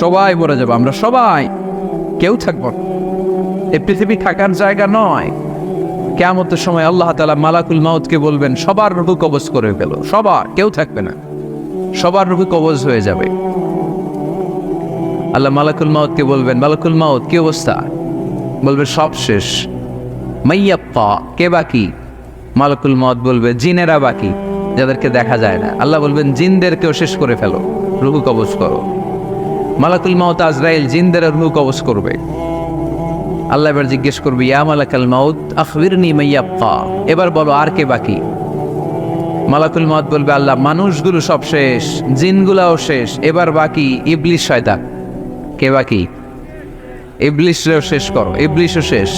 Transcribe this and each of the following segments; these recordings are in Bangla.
সবাই মরে যাবো, আমরা সবাই, কেউ থাকবো না। এই পৃথিবী থাকার জায়গা নয়। কিয়ামতের সময় আল্লাহ তাআলা মালাকুল মাউতকে বলবেন সবার রূহ কবজ করে ফেল, সবার, কেউ থাকবে না, সবার রূহ কবজ হয়ে যাবে। আল্লাহ মালাকুল মাউতকে বলবেন, মালাকুল মাউত কি অবস্থা? বলবে সব শেষ। মাইয়াপ্পা, কে বাকি? মালাকুল মাউত বলবে জিনেরা বাকি, যাদেরকে দেখা যায় না। আল্লাহ বলবেন জিনদেরকেও শেষ করে ফেলো, রূহ কবজ করো। মালাকুল মাউত আজরাইল জিনদের রূহ কবজ করবে। আল্লাহ এবার জিজ্ঞেস করবে ইয়া মালাকাল মাউত আখবিরনি মাইয়াপ্পা, এবার বলো আর কে বাকি? মালাকুল মাউত বলবে আল্লাহ মানুষগুলো সব শেষ, জিনগুলাও শেষ, এবার বাকি ইবলিস শয়তান। কে বাকি? ইবলিসও শেষ করো, ইবলিসও শেষ।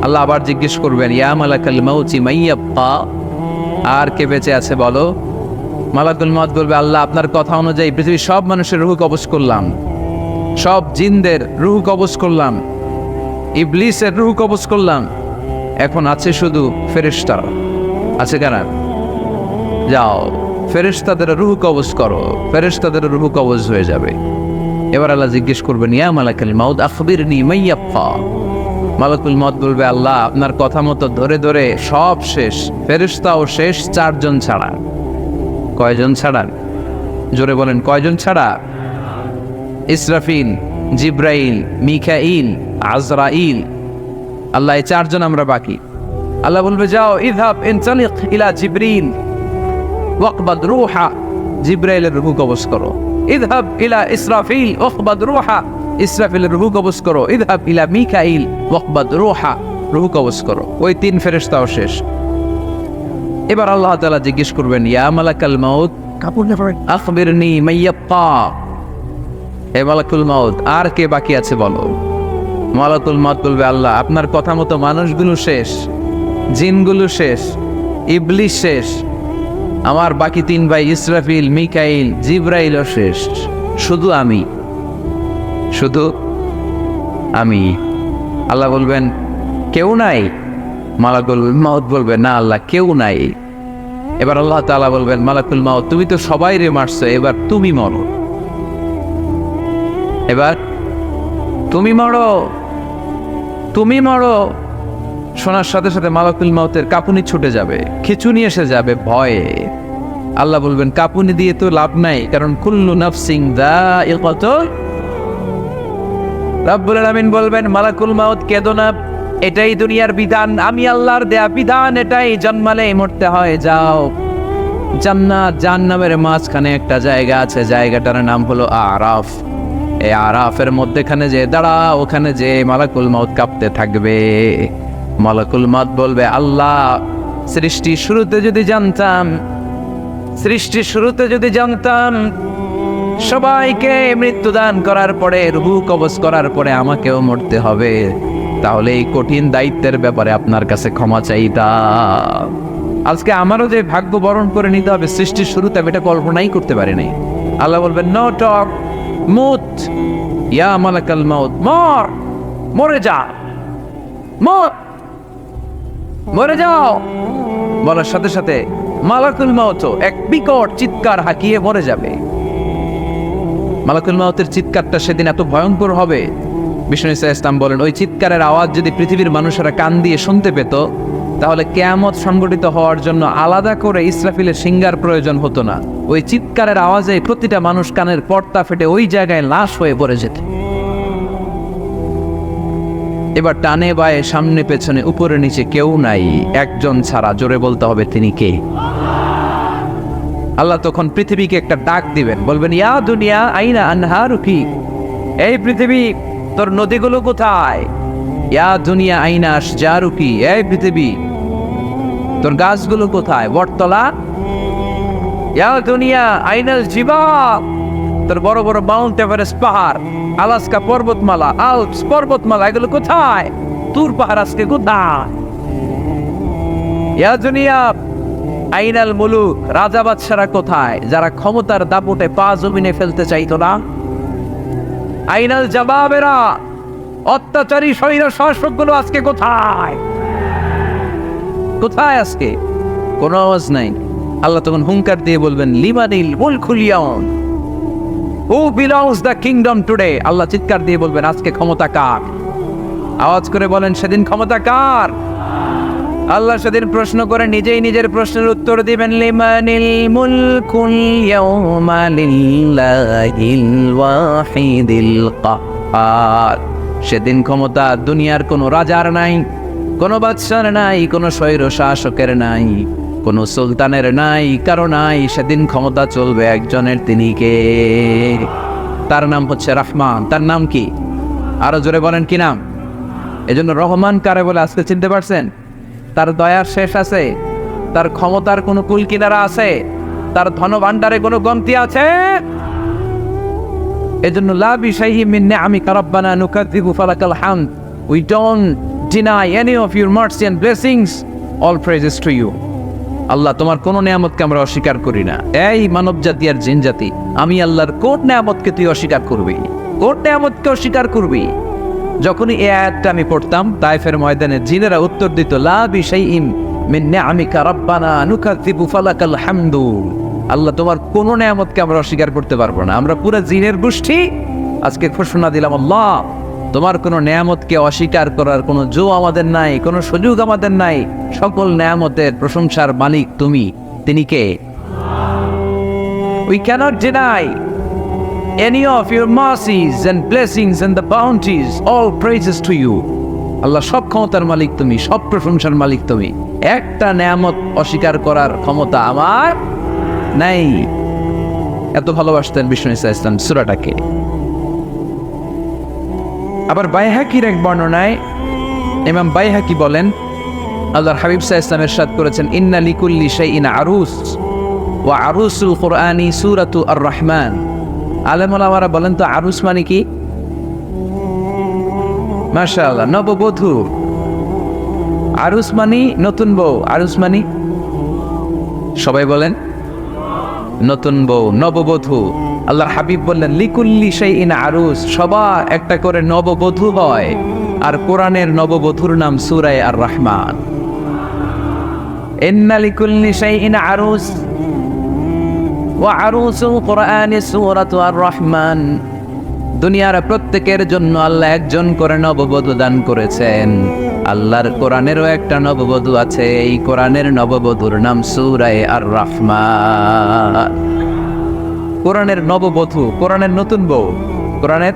আল্লাহ আবার জিজ্ঞেস করবেন ইয়া মালাকাল মাউতি মাইয়াপ্পা, আর কে বেঁচে আছে বলো? মালাকুল মাউত বলবে আল্লাহ আপনার কথা অনুযায়ী পৃথিবীর সব মানুষের রূহ কবজ করলাম, সব জিনদের রূহ কবজ করলাম, ইবলিসের রূহ কবজ করলাম, এখন আছে শুধু ফেরেশতারা। আছে কারা? যাও ফেরেশতাদের রূহ কবজ করো, ফেরেশতাদের রূহ কবজ হয়ে যাবে। এবার আল্লাহ জিজ্ঞেস করবেন ইয়া মালাকাল মাউত আখবিরনি মাইয়াপ্পা। মালাকুল মাউত বলবে আল্লাহ আপনার কথা মতো ধরে ধরে সব শেষ, ফেরেশতাও শেষ, 4 জন ছাড়া। কয়জন ছাড়া? জোরে বলেন কয়জন ছাড়া? ইসরাফিল, জিব্রাইল, মিকাইল, আজরাইল। আল্লাহ এই 4 জন আমরা বাকি। আল্লাহ বলবে যাও ইযহাব ইনতালিক ইলা জিবরিল ওয়াকবাদ রূহা, জিব্রাইলের রূহ কবজ করো। ইযহাব ইলা ইসরাফিল ওয়াকবাদ রূহা, ইসরাফিলের রূহ কবজ করো। ইযহাব ইলা মিকাইল ওয়াকবাদ রূহা, রূহ কবজ করো। ওই 3 ফেরেশতাও শেষ। এবার আল্লাহ তাআলা জিজ্ঞেস করবেন ইয়া মালাকাল মাউত আখবিরনি মাইয়াপ্পা, হে মালাকুল মাউত আর কে বাকি আছে বলো? মালাকুল মাউত বলবে আল্লাহ আপনার কথা মতো মানুষগুলো শেষ, জিনগুলো শেষ, ইবলিস শেষ, আমার বাকি 3 ভাই ইসরাফিল, মিকাইল, জিব্রাইলও শেষ, শুধু আমি, শুধু আমি। আল্লাহ বলবেন কেউ নাই? মালাকুল মাউত বলবে না আল্লাহ কেউ নাই। এবার আল্লাহ তাআলা বলবেন মালাকুল মাউত তুমি তো সবাই রে মারছো, এবার তুমি মরো, এবার তুমি মরো, তুমি মরো। শোনার সাথে সাথে মালাকুল মাউতের কাঁপুনি ছুটে যাবে, খিঁচুনি এসে যাবে ভয়ে। আল্লাহ বলবেন কাঁপুনি দিয়ে তো লাভ নাই, কারণ কুল্লু নাফসিন যায়িকাতুল। রব্বুল আলামিন বলবেন মালাকুল মাউত কেঁদো না, এটাই দুনিয়ার বিধান, আমি আল্লাহর দেয়া বিধান, এটাই, জন্মালেই মরতে হয়। যাও জান্নাত জাহান্নামের মাঝখানে একটা জায়গা আছে, জায়গাটার নাম হলো আরাফ। এই আরাফের মধ্যেখানে যে দাঁড়া, ওখানে যে মালাকুল মাউত কাঁপতে থাকবে। মালাকুল মাউত বলবে আল্লাহ সৃষ্টির শুরুতে যদি জানতাম, সৃষ্টির শুরুতে যদি জানতাম সবাইকে মৃত্যুদান করার পরে রূহ কবজ করার পরে আমাকেও মরতে হবে, তাহলে এই কঠিন দায়িত্বের ব্যাপারে আপনার কাছে ক্ষমা চাইতাম। আজকে আমারও যে ভাগ্য বরণ করে নিতে হবে সৃষ্টির শুরুতে, আমি এটা কল্পনাই করতে পারি নাই। আল্লাহ বলবেন নো টক, মুত ইয়া মালাকাল মাউত, মর, মরে যা, মর, মরে যাও। বলার সাথে সাথে মালাকুল মাউত এক বিকট চিৎকার হাঁকিয়ে মরে যাবে। মালাকুল মাউতের চিৎকারটা সেদিন এত ভয়ঙ্কর হবে, বিষ্ণু ইসলাম বলেন ওই চিৎকারের আওয়াজ যদি পৃথিবীর মানুষেরা কান দিয়ে শুনতে পেত, তাহলে কিয়ামত সংগঠিত হওয়ার জন্য আলাদা করে ইসরাফিলের সিঙ্গার প্রয়োজন হতো না। ওই চিৎকারের আওয়াজে প্রতিটা মানুষ কানের পর্দা ফেটে ওই জায়গায় লাশ হয়ে পড়ে যেত। এবার টানে বায়ে সামনে পেছনে উপরে নিচে কেউ নাই, একজন ছাড়া, জোরে বলতে হবে তিনি কে? আল্লাহ তখন পৃথিবীকে একটা ডাক দিবেন, বলবেন ইয়া দুনিয়া আইনা আনহারুকি, এই পৃথিবী তোর নদীগুলো কোথায়? ইয়া দুনিয়া আইনা আশজারুকি, এই পৃথিবী তোর গাছগুলো কোথায়? বটতলা। ইয়া দুনিয়া আইনাল জিবাল, তোর বড় বড় মাউন্ট এভারেস্ট পাহাড়, আলাস্কা পর্বতমালা, আল্পস পর্বতমালা, এগুলো কোথায়? তুর পাহাড় আজকে কোথায়? ইয়া দুনিয়া আইনাল মুলুক, রাজা বাদশারা কোথায়, যারা ক্ষমতার দাপটে পা জমিনে ফেলতে চাইতো না? আইনাল জাবাবেরা, অত্যাচারী স্বৈর শাসকগুলো আজকে কোথায়? কোথায় আজকে? কোনো আওয়াজ নাই। আল্লাহ তখন হুঙ্কার দিয়ে বলবেন লিমানিল মুলকুল ইয়াউম, who belongs the kingdom today? আল্লাহ চিৎকার দিয়ে বলবেন আজকে ক্ষমতা কার? আওয়াজ করে বলেন সেদিন ক্ষমতা কার? আল্লাহ সেদিন প্রশ্ন করে নিজেই নিজের প্রশ্নের উত্তর দিবেন, লিমানিল মুলকুল ইয়াউমা লিল্লাহিল ওয়াহিদিল কাহ্হার। সেদিন ক্ষমতা দুনিয়ার কোনো রাজার নাই, কোনো বাদশার নাই, কোনো স্বৈর শাসকের নাই, কোনো সুলতানের নাই, কারো নাই। সেদিন ক্ষমতা চলবে একজনের, তিনি কে? তার নাম হচ্ছে রহমান। তার নাম কি? আরো জোরে বলেন কি নাম? এজন্য রহমান কারে বলে আজকে চিনতে পারছেন? তার দয়ার শেষ আছে? তার ক্ষমতার কোনো কুল কিনারা আছে? তার ধনভাণ্ডারে কোনো কমতি আছে? এজন্য লা বিশাইইন মিন নিআমিকা রাব্বানা নুকাযযিবু ফালাকাল হামদ। We don't deny any of your mercy and blessings. All praises to you. আল্লাহ, তোমার কোন নিয়ামতকে আমরা অস্বীকার করি না। এই মানব জাতি আর জিন জাতি, আমি আল্লাহর কোন নিয়ামতকে তুই অস্বীকার করবি? কোন নিয়ামতকে অস্বীকার করবি? যখনই এই আয়াতটা আমি পড়তাম তায়েফের ময়দানে, জিনেরা উত্তর দিত, লা বিশাইইন মিন নিআমিকা রাব্বানা নুকাযযিবু ফালাকাল হামদু। আল্লাহ, তোমার কোন নিয়ামতকে আমরা অস্বীকার করতে পারবো না। আমরা পুরো জিনের গোষ্ঠী আজকে ঘোষণা দিলাম, আল্লাহ তোমার কোনো নিয়ামতকে অস্বীকার করার কোনো জো আমাদের নাই, কোনো সুযোগ আমাদের নাই। সকল নিয়ামতের প্রশংসার মালিক তুমি। তিনি কে? We cannot deny any of your mercies and blessings and the bounties. All praises to you. আল্লাহ, সব ক্ষমতার মালিক তুমি, সব প্রশংসার মালিক তুমি। একটা নিয়ামত অস্বীকার করার ক্ষমতা আমার নাই। এত ভালোবাসতেন বিষ্ণু ইসা ইসলাম সূরাটাকে। আবার বাইহাকির এক বর্ণনায় ইমাম বাইহাকি বলেন, আল্লাহর হাবিব সাল্লাল্লাহু আলাইহি ওয়াসাল্লাম ইরশাদ করেছেন, ইন্না লিকুল্লি শাইইন আরুস ওয়া আরুসুল কুরআনি সূরাতু আর-রাহমান। আলেম ওলামারা বলেন তো আরুস মানে কি? মাশাআল্লাহ, নববধূ। আরুস মানে নতুন বউ। আরুস মানে সবাই বলেন নতুন বউ, নববধূ। আল্লাহর হাবিব বললেন, লিকুল্লি শাইইন আরুস, সবার একটা করে নববধূ হয়। আর কোরআনের নববধূর নাম সূরা আর-রাহমান। ইন্না লিকুল্লি শাইইন আরুস ওয়া আরুসুল কুরআনি সূরাতু আর-রাহমান। দুনিয়ার প্রত্যেকের জন্য আল্লাহ একজন করে নববধূ দান করেছেন। আল্লাহর কোরআনেরও একটা নববধূ আছে। এই কোরআনের নববধূর নাম সূরা আর-রাহমান। কোরআনের নববধূ, কোরআনের নতুন বউ, কোরআনের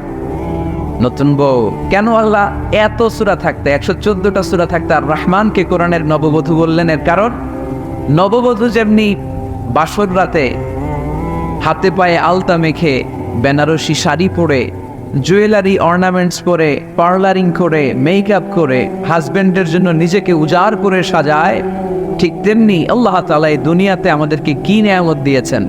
নতুন বউ। কেন আল্লাহ এত সূরা থাকতে, 114টা সূরা থাকতে আর রহমানকে কোরআনের নববধূ বললেন? এর কারণ, নববধূ যেমনি বাসর রাতে হাতে পায়ে আলতা মেখে, বেনারসি শাড়ি পরে, জুয়েলারি অর্নামেন্টস পরে, পার্লারিং করে, মেকআপ করে হাজবেন্ডের জন্য নিজেকে উজাড় করে সাজায়, ঠিক তেমনি আল্লাহ তাআলা এই দুনিয়াতে আমাদেরকে কি নিয়ামত দিয়েছেন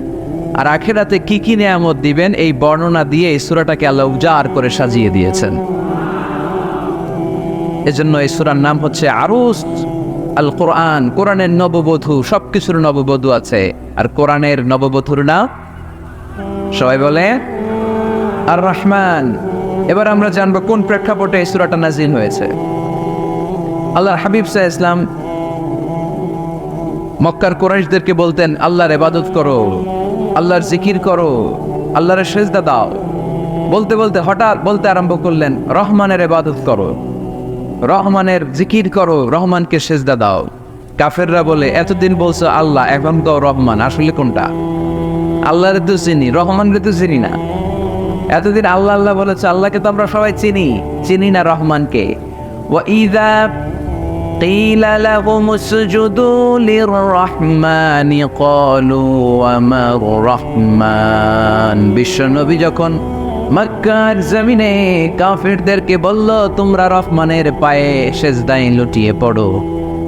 আর আখিরাতে কি কি নিয়ামত দিবেন, এই বর্ণনা দিয়ে এই সূরাটাকে আল্লাহ উজাড় করে সাজিয়ে দিয়েছেন। এজন্য এই সূরার নাম হচ্ছে আরুস আল কোরআন। কোরআনের নববধূ, সবকিছুর নববধূ আছে। আর কোরআনের নববধূর নাম সবাই বলে আর-রাহমান। এবার আমরা জানবো কোন প্রেক্ষাপটে এই সূরাটা নাজিল হয়েছে। আল্লাহর হাবিব সাল্লাল্লাহু আলাইহি ওয়াসাল্লাম মক্কার কুরাইশদেরকে বলতেন, আল্লাহর ইবাদত করো, আল্লাহর জিকির করো, আল্লাহর সেজদা দাও। বলতে বলতে হঠাৎ বলতে আরম্ভ করলেন, রহমানের ইবাদত করো, রহমানের জিকির করো, রহমানকে সেজদা দাও। কাফেররা বলে, এতদিন বলছো আল্লাহ, এখন তো রহমান, আসলে কোনটা? আল্লাহরে তো চিনি, রহমানরে তো চিনি না। এতদিন আল্লাহ আল্লাহ বলেছে, আল্লাহকে তো আমরা সবাই চিনি, চিনি না রহমানকে। ওয়া ইযা قيل لهم اسجدوا للرحمن قالوا وما الرحمن। বিশ্বনবী যখন মক্কার জমিনে কাফেরদেরকে বলল, তোমরা রহমানের পায়ে সেজদায় লুটিয়ে পড়ো,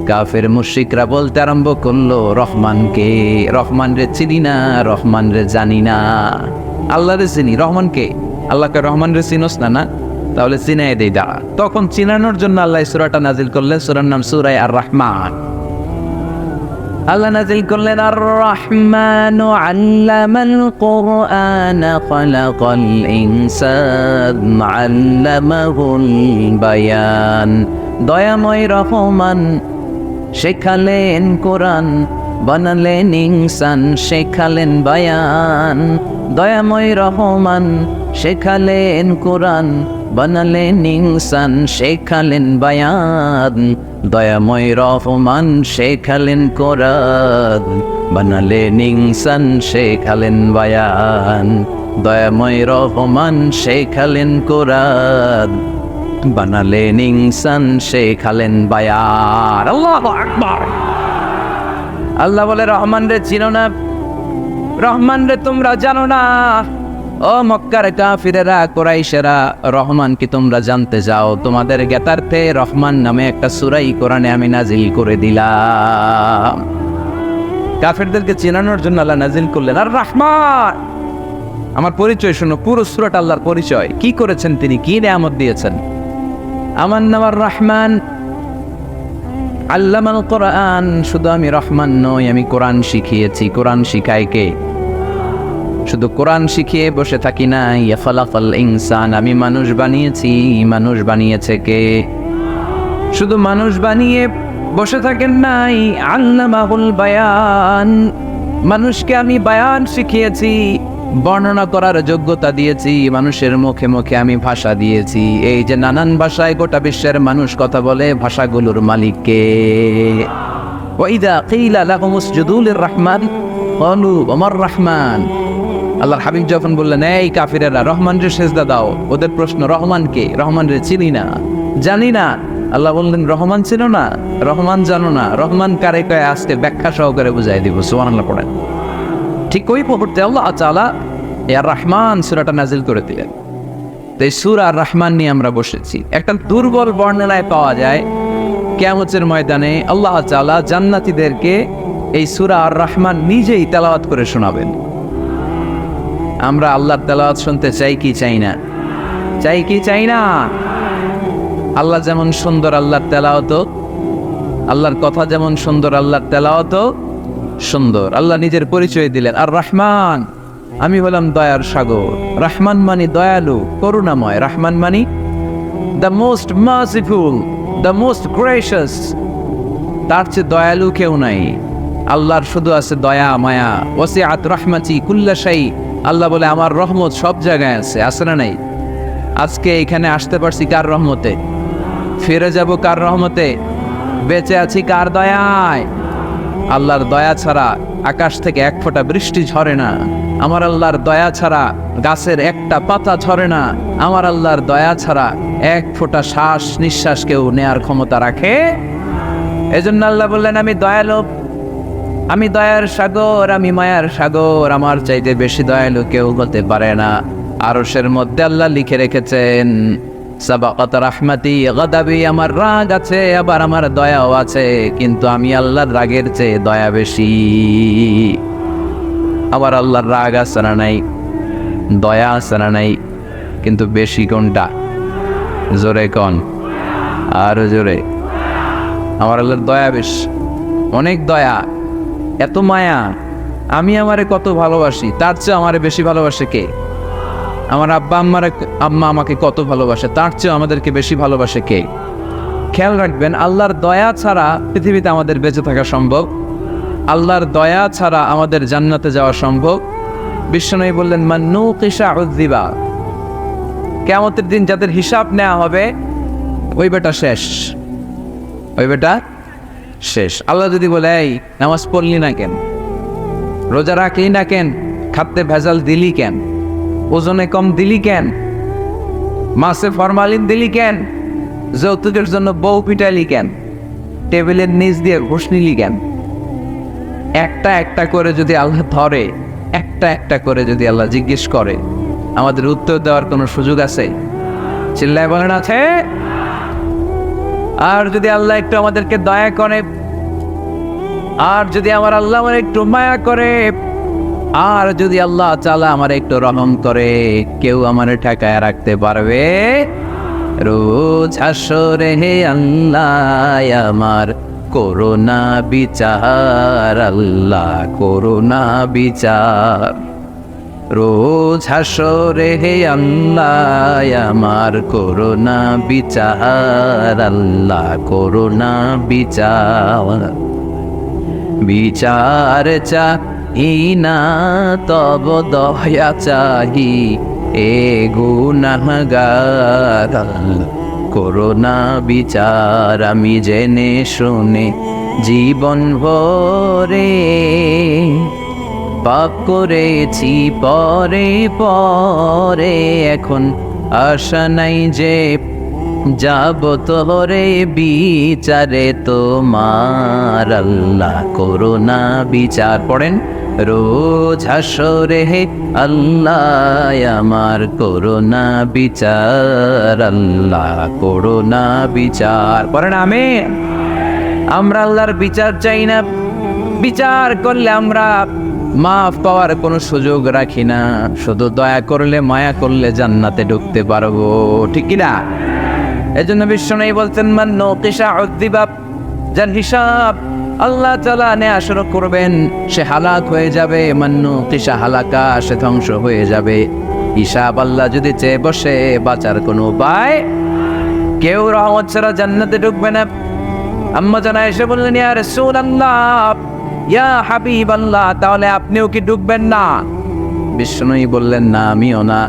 কাফের মুশরিকরা বলতে আরম্ভ করলো, রহমানকে, রহমানরে চিনি না, রহমানরে জানি না। আল্লাহরে চিনি, রহমানকে? আল্লাহকে রহমানরে চিনোস না? না, তাহলে চিনাই দেই দাঁড়া। তখন চিনানোর জন্য আল্লাহ সূরাটা নাজিল করলেন। সূরার নাম সূরা আর-রাহমান। আল্লাহ নাজিল করলেন, আর-রাহমানু আল্লামাল কুরআন খালাকাল ইনসান আল্লামাহুল বায়ান। দয়াময় রহমান শেখালেন কোরআন, বানালেন ইনসান শেখালেন বায়ান, দয়াময় রহমান শেখালেন কোরআন, বানালেন ইনসান শেখালেন বায়ান, দয়াময় রহমান শেখালেন কোরআন, বানালেন ইনসান শেখালেন বায়ান, দয়াময় রহমান শেখালেন কোরআন, বানালেন ইনসান শেখালেন বায়ান। আল্লাহু আকবার। আল্লাহ বলে রহমান রে চিনো না, রহমান রে তোমরা জানো না। ও মক্কার কাফিরেরা কুরাইশেরা, রহমান কি তোমরা জানতে যাও? তোমাদের জ্ঞাতার্থে রহমান নামে একটা সূরাই কোরআনে আমি নাজিল করে দিলাম। কাফিরদেরকে চেনানোর জন্য আল্লাহ নাজিল করলেন আর রহমান। আমার পরিচয় শোনো, পুরো সূরাটা আল্লাহর পরিচয়, কি করেছেন তিনি, কি নিয়ামত দিয়েছেন। আমার নাম আর রহমান, আল্লামাল কোরআন। শুধু আমি রহমান নই, আমি কোরআন শিখিয়েছি। কোরআন শিখায় কে? শুধু কোরআন শিখিয়ে বসে থাকি না। ইয়া খালাকাল ইনসান, আমি মানুষ বানিয়েছি। মানুষ বানিয়েছে কে? শুধু মানুষ বানিয়ে বসে থাকেন নাই, আল্লামাহুল বায়ান, মানুষকে আমি বায়ান শিখিয়েছি, বর্ণনা করার যোগ্যতা দিয়েছি। মানুষের মুখে মুখে আমি ভাষা দিয়েছি। এই যে নানান ভাষায় গোটা বিশ্বের মানুষ কথা বলে, ভাষাগুলোর মালিক কে? ওয়াইদা কিলা লাহুম উসজুদু লিররহমান ক্বালু ওমার রহমান। আল্লাহর হাবিব যখন বললেন এই কাফিরেরা রহমানরে সেজদা দাও, ওদের প্রশ্ন রহমান কে? রহমানরে চিনি না, জানি না। আল্লাহ বললেন রহমান ছিল না, রহমান জানো না, রহমান কারে কয় আজকে ব্যাখ্যা সহকারে বুঝাই দিব। সুবহানাল্লাহ পড়েন। ঠিক ওই মুহূর্তে আল্লাহ তাআলা আর রহমান সূরাটা নাজিল করে দিলেন। তো এই সূরা আর রহমান নিয়ে আমরা বসেছি। একটা দুর্বল বর্ণনায় পাওয়া যায় কিয়ামতের ময়দানে আল্লাহ তাআলা জান্নাতীদেরকে এই সূরা আর রহমান নিজেই তেলাওয়াত করে শোনাবেন। আমরা আল্লাহর তেলাওয়াত শুনতে চাই কি চাই না? চাই কি চাই না? আল্লাহ যেমন সুন্দর, আল্লাহর তেলাওয়াত, আল্লাহর কথা যেমন সুন্দর, আল্লাহর তেলাওয়াত সুন্দর। আল্লাহ নিজের পরিচয় দিলেন আর রহমান, আমি হলাম দয়ার সাগর। রহমান মানি দয়ালু, করুণাময়। রহমান মানি the most merciful, the most gracious. তার চেয়ে দয়ালু কেউ নাই। আল্লাহর শুধু আছে দয়া মায়া। ওয়াসিআত রাহমাতি কুল্লা শাই। আল্লাহ বলে আমার রহমত সব জায়গায় আছে। আছে না নাই? আজকে এখানে আসতে পারছি কার রহমতে? ফিরে যাব কার রহমতে? বেঁচে আছি কার দয়ায়? আল্লাহর দয়া ছাড়া আকাশ থেকে এক ফোঁটা বৃষ্টি ঝরে না। আমার আল্লাহর দয়া ছাড়া গাছের একটা পাতা ঝরে না। আমার আল্লাহর দয়া ছাড়া এক ফোঁটা শ্বাস নিঃশ্বাস কেউ নেয়ার ক্ষমতা রাখে? এজন্য আল্লাহ বললেন আমি দয়ালু, আমি দয়ার সাগর, আমি মায়ার সাগর। আমার চাইতে বেশি দয়ালু কেউ হতে পারে না। আরশের মধ্যে আল্লাহ লিখে রেখেছেন সাবাকাত রাহমাতি গাদাবি, আমার রাগ আছে আবার আমার দয়াও আছে, কিন্তু আমি আল্লাহর রাগের চেয়ে দয়া বেশি। আমার আল্লাহর রাগ আছে না নাই? দয়া আছে না নাই? কিন্তু বেশি কোনটা? জোরে কোন, আরো জোরে। আমার আল্লাহর দয়া বেশি, অনেক দয়া, এত মায়া। আমি আমারে কত ভালোবাসি, তার চেয়ে আমারে বেশি ভালোবাসে কে? আমার আম্মা আমাকে কত ভালোবাসে, তার চেয়ে আমাদেরকে বেশি ভালোবাসে কে? খেয়াল রাখবেন, আল্লাহর দয়া ছাড়া পৃথিবীতে আমাদের বেঁচে থাকা সম্ভব। আল্লাহর দয়া ছাড়া আমাদের জান্নাতে যাওয়া সম্ভব। বিশ্বনবী বললেন মান নুকিশা উযযিবা, কিয়ামতের দিন যাদের হিসাব নেওয়া হবে ওই বেটা শেষ, ওই বেটা শেষ। আল্লাহ যদি বলে এই নামাজ পড়লি না কেন, রোজা রাখলি না কেন, খাদ্যে ভেজাল দিলি কেন, ওজনে কম দিলি কেন, মাছে ফরমালিন দিলি কেন, যৌতুকের জন্য বউ পিটালি কেন, টেবিলের নিচ দিয়ে ঘুষ নিলি কেন, একটা একটা করে যদি আল্লাহ ধরে, একটা একটা করে যদি আল্লাহ জিজ্ঞেস করে, আমাদের উত্তর দেওয়ার কোনো সুযোগ আছে? চিল্লায় বলেন আছে? আর যদি আল্লাহ একটু আমাদেরকে দয়া করে, আর যদি আমার আল্লাহ আমার একটু মায়া করে, আর যদি আল্লাহ তাআলা আমার একটু রহম করে, কেউ আমার ঠেকায় রাখতে পারবে? রোজ হাসরে হে আল্লাহ আমার করোনা বিচার, আল্লাহ করোনা বিচার। রোজ হাসরে হে আল্লাহ আমার করোনা বিচার, আল্লাহ করোনা বিচার। বিচার চাহি না তব দয়া চাহি এ গুনাহগার আল্লাহ করো না বিচার আমি জেনে শুনে জীবন ভরে পাপ করেছি পরে পরে এখন আশা নাই যে যাব তোরে বিচারে তোমার আল্লাহ করো না বিচার পড়েন রোজ হাসরে হে আল্লাহ আমার করো না বিচার আল্লাহ করো না বিচার পড়েন আমিন। আমরা আল্লাহর বিচার চাই না, বিচার করলে আমরা মাফ পাওয়ার কোনো সুযোগ রাখি না, শুধু দয়া করলে মায়া করলে জান্নাতে ঢুকতে পারবো, ঠিক কিনা? এজন্য বিশ্বনবী বলতেন মান নকিশা উযিবা, যার হিসাব আল্লাহ তাআলা নেয়া শুরু করবেন সে হালাক হয়ে যাবে, মান নকিশা হালাকা, সে ধ্বংস হয়ে যাবে। হিসাব আল্লাহ যদি চেয়ে বসে বাঁচার কোনো উপায়, কেউ রহমত ছাড়া জান্নাতে ঢুকবে না। আম্মা জানা এসে বললেন ইয়া রাসূলুল্লাহ ইয়া হাবিবাল্লাহ, তাহলে আপনিও কি ঢুকবেন না? বিশ্বনবী বললেন না, আমিও না।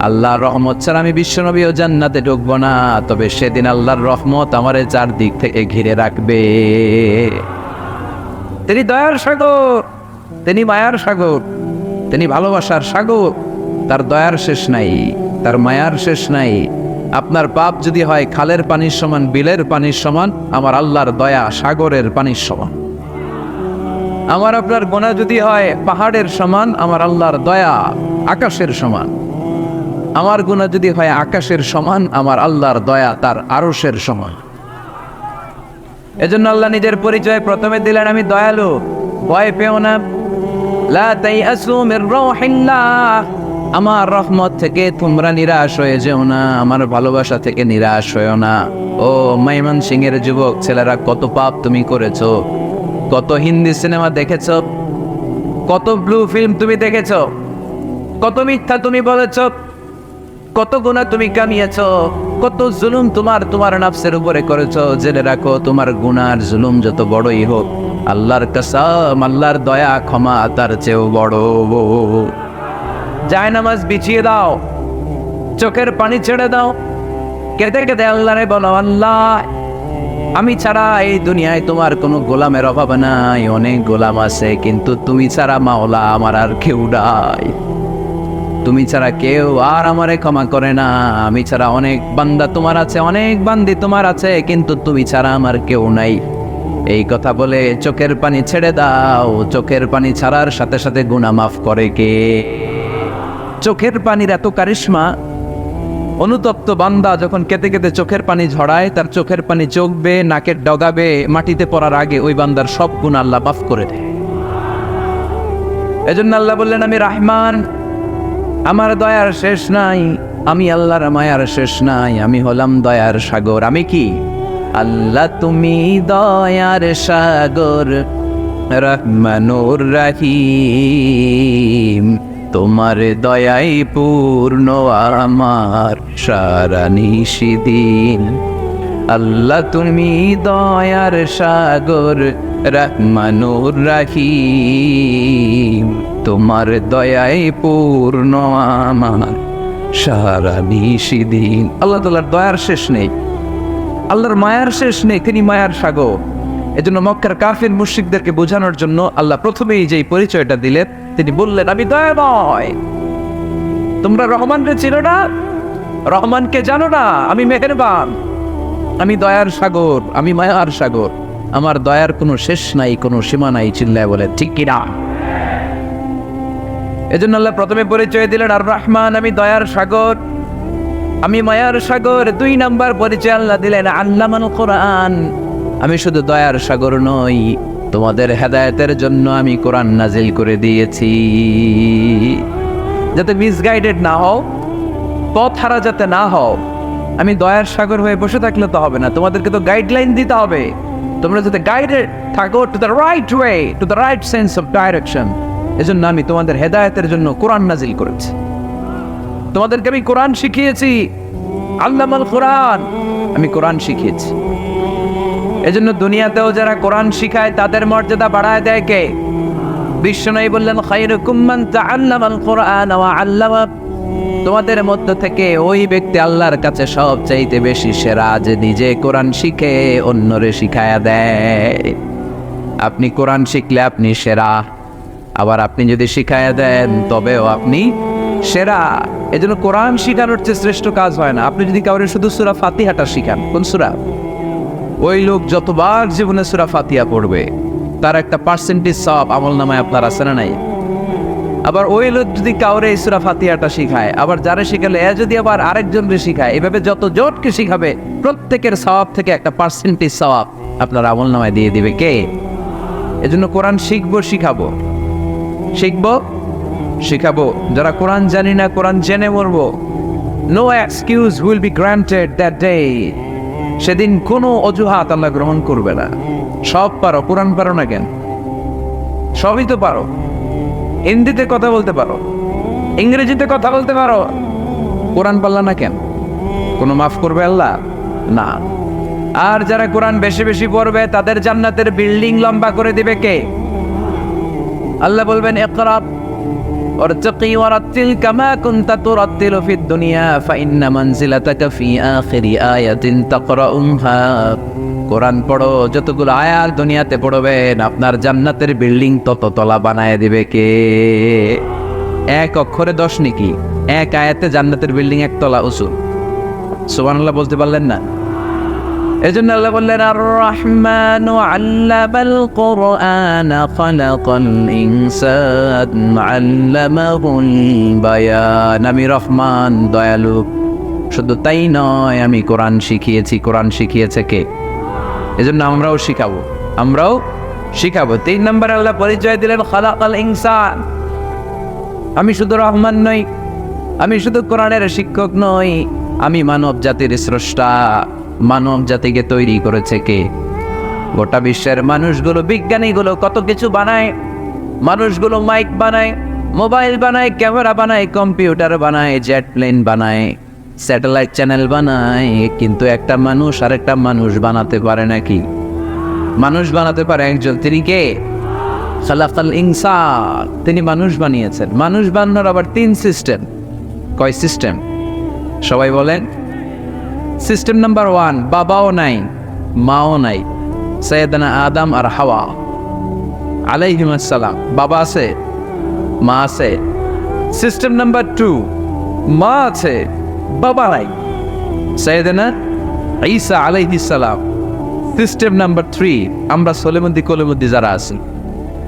আল্লাহর রহমত ছাড়া আমি বিশ্বনবীও জান্নাতে ঢুকবো না, তবে সেদিন আল্লাহর রহমত আমারে চারদিক থেকে ঘিরে রাখবে। তিনি দয়ার সাগর, তিনি মায়ার সাগর, তিনি ভালোবাসার সাগর। তার দয়ার শেষ নাই, তার মায়ার শেষ নাই। আপনার পাপ যদি হয় খালের পানির সমান, বিলের পানির সমান, আমার আল্লাহর দয়া সাগরের পানির সমান। আমার আপনার গুনাহ যদি হয় পাহাড়ের সমান, আমার আল্লাহর দয়া আকাশের সমান। আমার গুনাহ যদি হয় আকাশের সমান, আমার আল্লাহর দয়া তার আরশের সমান। এজন্য আল্লাহ নিজের পরিচয় প্রথমে দিলেন আমি দয়ালু, ভয় পেও না। লা তাইয়াসু মির রাহিল্লাহ, আমার রহমত থেকে তোমরা নিরাশ হয়ে যেও না, আমার ভালোবাসা থেকে নিরাশ হয়েও না। ও ময়মনসিংহের যুবক ছেলেরা, কত পাপ তুমি করেছো, কত হিন্দি সিনেমা দেখেছো, কত ব্লু ফিল্ম তুমি দেখেছো, কত মিথ্যা তুমি বলেছো, কত গুনাহ তুমি কামিয়েছো, কত জুলুম তোমার নাফসের উপরে করেছো। জেনে রাখো তোমার গুনার জুলুম যত বড়ই হোক, আল্লাহর কসম আল্লাহর দয়া ক্ষমা তার চেয়েও বড়। জায়নামাজ বিছিয়ে দাও, চোখের পানি ছেড়ে দাও, কেঁদে কেঁদে আল্লাহরে বলো আল্লাহ আমি ছাড়া এই দুনিয়ায় তোমার কোনো গোলামের অভাব নাই, অনেক গোলাম আছে, কিন্তু তুমি ছাড়া মাওলা আমার আর কেউ নাই। তুমি ছাড়া কেউ আর আমারে ক্ষমা করে না। আমি ছাড়া অনেক বান্দা তোমার আছে, অনেক বান্দি তোমার আছে, কিন্তু তুমি ছাড়া আমার কেউ নাই। এই কথা বলে চোখের পানি ছেড়ে দাও। চোখের পানি ছাড়ার সাথে সাথে গুনাহ মাফ করে কে? চোখের পানির এত কারিশমা, অনুতপ্ত বান্দা যখন কেঁদে কেঁদে চোখের পানি ঝরায়, তার চোখের পানি চোখ বেয়ে নাকের ডগাবে মাটিতে পড়ার আগে ওই বান্দার সব গুনাহ আল্লাহ মাফ করে দেয়। এজন্য আল্লাহ বললেন আমি রহমান, আমার দয়ার শেষ নাই, আমি আল্লাহর মায়ার শেষ নাই, আমি হলাম দয়ার সাগর। আমি কি? আল্লাহ তুমি দয়ার সাগর, রহমানুর রহিম, তোমার দয়াই পূর্ণ আমার সারা নিশিদিন। আল্লাহ তুমি দয়ার সাগর, রহমানুর রহিম, তোমার দয়াই পূর্ণ আমার সারা নিশিদিন। আল্লাহ তাআলার দয়ার শেষ নেই, আল্লাহর মায়ার শেষ নেই, তিনি মায়ার সাগর। এজন্য মক্কার কাফির মুশরিকদেরকে বোঝানোর জন্য আল্লাহ প্রথমেই যেই পরিচয়টা দিলেন, তিনি বললেন আমি দয়াময়। তোমরা রহমানকে চিনো না, রহমানকে জানো না, আমি মেহেরবান, আমি দয়ার সাগর, আমি মায়ার সাগর, আমার দয়ার কোনো শেষ নাই, কোনো সীমা নাই। চিল্লায় বলে ঠিক কিনা? এজন্য আল্লাহ প্রথমে পরিচয় দিলেন আর রহমান, আমি দয়ার সাগর, আমি মায়ার সাগর। 2 নাম্বার পরিচয় আল্লাহ দিলেন আল্লামাল কোরআন, আমি শুধু দয়ার সাগর নই, তোমাদের হেদায়েতের জন্য আমি কোরআন নাজিল করে দিয়েছি, যাতে মিসগাইডেড না হও, পথ হারা যাতে না হও। আমি দয়ার সাগর হয়ে বসে থাকলে তো হবে না, তোমাদেরকে তো গাইডলাইন দিতে হবে, তোমরা যাতে গাইডেড থাকো to the right way, to the right sense of direction. এজন্য আমি তোমাদের হেদায়েতের জন্য কোরআন নাজিল করেছি, তোমাদেরকে আমি কোরআন শিখিয়েছি। আল্লামাল কোরআন, আমি কোরআন শিখিয়েছি। এজন্য দুনিয়াতেও যারা কোরআন শিখায় তাদের মর্যাদা বাড়ায় দেয় কে? বিশ্বনবী বললেন, খায়রুকুম মান তাআল্লামাল কুরআন ওয়া আল্লামা। তোমাদের মধ্য থেকে ওই ব্যক্তি আল্লাহর কাছে সবচাইতে বেশি সেরা, যে নিজে কোরআন শিখে অন্যরে শিখায়া দেয়। আপনি কোরআন শিখলে আপনি সেরা, আবার আপনি যদি শিখায়া দেন তবেও আপনি সেরা। এজন্য কোরআন শিখানোর চেয়ে শ্রেষ্ঠ কাজ হয় না। আপনি যদি কাউরে শুধু সূরা ফাতিহাটা শিখান, কোন সূরা, ওই লোক যতবার জীবনে সূরা ফাতিহা পড়বে তার একটা পার্সেন্টেজ সওয়াব আমলনামায় আপনার আছে না নাই? আবার ওই লোক যদি কাউরে এই সূরা ফাতিহাটা শিখায়, আবার যারা শিখালে এ যদি আবার আরেকজনকে শিখায়, এভাবে যত জোটকে শিখাবে প্রত্যেকের সওয়াব থেকে একটা পার্সেন্টেজ সওয়াব আপনার আমলনামায় দিয়ে দিবে কে? এজন্য কোরআন শিখবো, শিখাবো, শিখবো, শিখাবো। যারা কোরআন জানি না, কোরআন জেনে মরবো। No excuse will be granted that day. সেদিন কোনো অজুহাত আল্লাহ গ্রহণ করবে না। সব পারো, কোরআন পারো না কেন? সবই তো পারো। হিন্দিতে কথা বলতে পারো, ইংরেজিতে কথা বলতে পারো, কোরআন পারলা না কেন? কোনো মাফ করবে আল্লাহ? না। আর যারা কোরআন বেশি বেশি পড়বে তাদের জান্নাতের বিল্ডিং লম্বা করে দিবে কে? আল্লাহ বলবেন, ইকরা ওয়ারতাকি ওয়ারাতিল কামা কুনতা তুরাতিলু ফিদ দুনিয়া ফাইন্না মানজিলাতাকা ফি আখিরি আয়াতিন তাকরাউহা। কোরআন পড়ো, যতগুলো আয়াত দুনিয়াতে পড়বেন আপনার জান্নাতের বিল্ডিং তত তলা বানায় দিবে কে? এক অক্ষরে 10 নাকি? এক আয়াতে জান্নাতের বিল্ডিং একতলা উঁচু। সুবহানাল্লাহ বলতে পারলেন না? এজন্য আল্লাহ বললেন, আর রহমানু আল্লামাল কুরআন খালাকাল ইনসান আল্লামাহুল বায়ান। আমি রহমান, দয়ালু। শুধু তাই নয়, আমি কোরআন শিখিয়েছি। কোরআন শিখিয়েছে কে? এজন্য আমরাও শিখাবো, আমরাও শিখাবো। 3 নম্বর আল্লাহ পরিচয় দিলেন, খালাকাল ইনসান। আমি শুধু রহমান নই, আমি শুধু কোরআনের শিক্ষক নই, আমি মানব জাতির স্রষ্টা। মানব জাতিকে তৈরি করেছে কে? গোটা বিশ্বের মানুষগুলো, বিজ্ঞানীগুলো কত কিছু বানায়। মানুষগুলো মাইক বানায়, মোবাইল বানায়, ক্যামেরা বানায়, কম্পিউটার বানায়, জেট প্লেন বানায়, স্যাটেলাইট চ্যানেল বানায়, কিন্তু একটা মানুষ আর একটা মানুষ বানাতে পারে নাকি? মানুষ বানাতে পারে একজন, তিনি কে? খালাকাল ইনসান। তিনি মানুষ বানিয়েছেন। মানুষ বানানোর আবার 3 সিস্টেম। কয় সিস্টেম? সবাই বলেন। সিস্টেম নাম্বার 1, বাবাও নাই, মাও নাই। সাইয়েদানা আদম আর হাওয়া আলাইহিmus সালাম, বাবা আছে, মা আছে। সিস্টেম নাম্বার 2, মা আছে, বাবা নাই, সাইয়েদানা ঈসা আলাইহিস সালাম। সিস্টেম নাম্বার 3, আমরা সলেমুদ্দি কলিমুদ্দি যারা আছি,